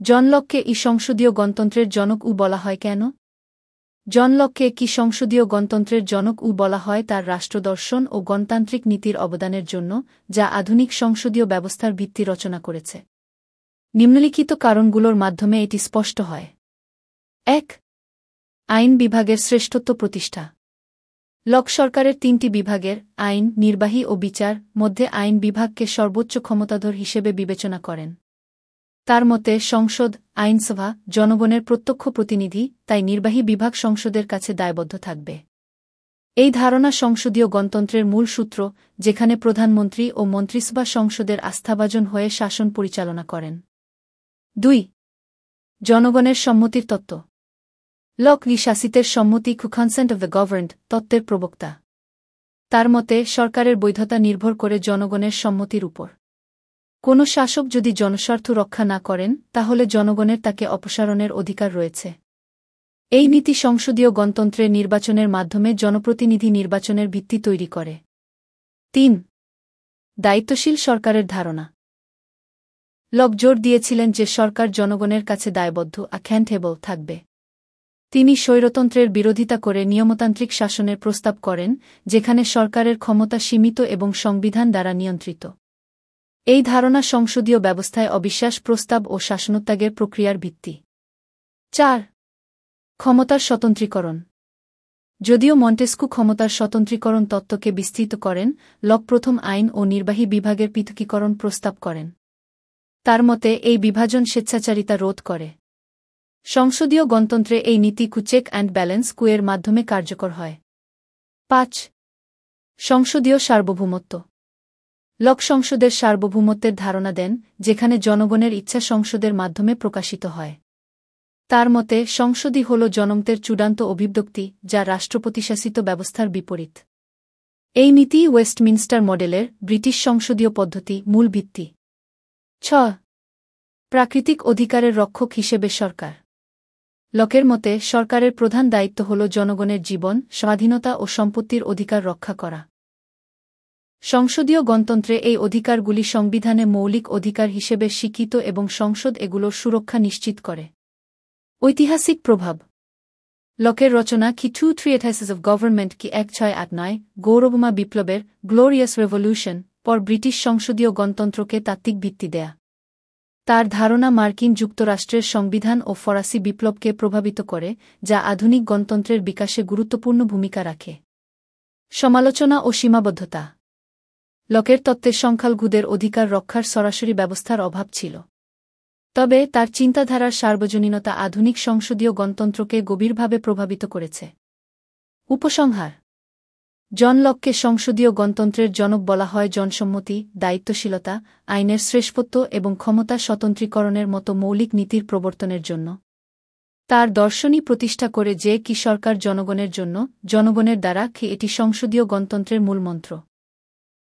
জন লককে ই সংসদীয় গণতন্ত্রের জনক বলা হয় কেন? জন লককে কি সংসদীয় গণতন্ত্রের জনক বলা হয় তার রাষ্ট্রদর্শন ও গণতান্ত্রিক নীতির অবদানের জন্য, যা আধুনিক সংসদীয় ব্যবস্থার ভিত্তি রচনা করেছে। নিম্নলিখিত কারণগুলোর মাধ্যমে এটি স্পষ্ট হয়। ১. আইন বিভাগের শ্রেষ্ঠত্ব প্রতিষ্ঠা। লক সরকারের ৩টি বিভাগের আইন, নির্বাহী ও বিচার মধ্যে আইন বিভাগকে সর্বোচ্চ ক্ষমতাধর হিসেবে বিবেচনা করেন। তার মতে সংসদ, আইনসভা, জনগণের প্রত্যক্ষ প্রতিনিধি, তাই নির্বাহী বিভাগ সংসদের কাছে দায়বদ্ধ থাকবে। এই ধারণা সংসদীয় গণতন্ত্রের মূল সূত্র, যেখানে প্রধানমন্ত্রী ও মন্ত্রিসভা সংসদের আস্থাভাজন হয়ে শাসন পরিচালনা করেন। ২. জনগণের সম্মতির তত্ত্ব। লক শাসিতের সম্মতি কনসেন্ট অব দ্য গভর্নড তত্ত্বের প্রবক্তা। তার মতে সরকারের বৈধতা নির্ভর করে জনগণের সম্মতির উপর। কোনো শাসক যদি জনস্বার্থ রক্ষা না করেন, তাহলে জনগণের তাকে অপসারণের অধিকার রয়েছে। এই নীতি সংসদীয় গণতন্ত্রের নির্বাচনের মাধ্যমে জনপ্রতিনিধি নির্বাচনের ভিত্তি তৈরি করে। ৩. দায়িত্বশীল সরকারের ধারণা। লক জোর দিয়েছিলেন যে সরকার জনগণের কাছে দায়বদ্ধ অ্যাকাউন্টেবল থাকবে। তিনি স্বৈরতন্ত্রের বিরোধিতা করে নিয়মতান্ত্রিক শাসনের প্রস্তাব করেন, যেখানে সরকারের ক্ষমতা সীমিত এবং সংবিধান দ্বারা নিয়ন্ত্রিত। এই ধারণা সংসদীয় ব্যবস্থায় অবিশ্বাস প্রস্তাব ও শাসনত্যাগের প্রক্রিয়ার ভিত্তি। ৪. ক্ষমতার স্বতন্ত্রীকরণ। যদিও মন্টেস্কু ক্ষমতার স্বতন্ত্রীকরণ তত্ত্বকে বিস্তৃত করেন, লক প্রথম আইন ও নির্বাহী বিভাগের পৃথকীকরণ প্রস্তাব করেন। তার মতে এই বিভাজন স্বেচ্ছাচারিতা রোধ করে। সংসদীয় গণতন্ত্রে এই নীতি চেক অ্যান্ড ব্যালেন্স এর মাধ্যমে কার্যকর হয়। ৫. সংসদীয় সার্বভৌমত্ব। লক সংসদের সার্বভৌমত্বের ধারণা দেন, যেখানে জনগণের ইচ্ছা সংসদের মাধ্যমে প্রকাশিত হয়। তার মতে সংসদই হল জনমতের চূড়ান্ত অভিব্যক্তি, যা রাষ্ট্রপতিশাসিত ব্যবস্থার বিপরীত। এই নীতি ওয়েস্টমিনস্টার মডেলের ব্রিটিশ সংসদীয় পদ্ধতি মূল ভিত্তি। ৬. প্রাকৃতিক অধিকারের রক্ষক হিসেবে সরকার। লকের মতে সরকারের প্রধান দায়িত্ব হল জনগণের জীবন, স্বাধীনতা ও সম্পত্তির অধিকার রক্ষা করা। সংসদীয় গণতন্ত্রে এই অধিকারগুলি সংবিধানে মৌলিক অধিকার হিসেবে স্বীকৃত এবং সংসদ এগুলোর সুরক্ষা নিশ্চিত করে। ঐতিহাসিক প্রভাব। লকের রচনা কি টু ট্রিয়েটাইসেস অব গভর্নমেন্ট কি ১৬৮৯ গৌরবমা বিপ্লবের গ্লোরিয়াস রেভলিউশন পর ব্রিটিশ সংসদীয় গণতন্ত্রকে তাত্ত্বিক ভিত্তি দেয়া। তার ধারণা মার্কিন যুক্তরাষ্ট্রের সংবিধান ও ফরাসি বিপ্লবকে প্রভাবিত করে, যা আধুনিক গণতন্ত্রের বিকাশে গুরুত্বপূর্ণ ভূমিকা রাখে। সমালোচনা ও সীমাবদ্ধতা। লকের তত্ত্বে সংখ্যালঘুদের অধিকার রক্ষার সরাসরি ব্যবস্থার অভাব ছিল। তবে তার চিন্তাধারার সার্বজনীনতা আধুনিক সংসদীয় গণতন্ত্রকে গভীরভাবে প্রভাবিত করেছে। উপসংহার। জন লককে সংসদীয় গণতন্ত্রের জনক বলা হয় জনসম্মতি, দায়িত্বশীলতা, আইনের শ্রেষ্ঠত্ব এবং ক্ষমতা স্বতন্ত্রীকরণের মতো মৌলিক নীতির প্রবর্তনের জন্য। তার দর্শনই প্রতিষ্ঠা করে যে কি সরকার জনগণের জন্য, জনগণের দ্বারা কি এটি সংসদীয় গণতন্ত্রের মূলমন্ত্র।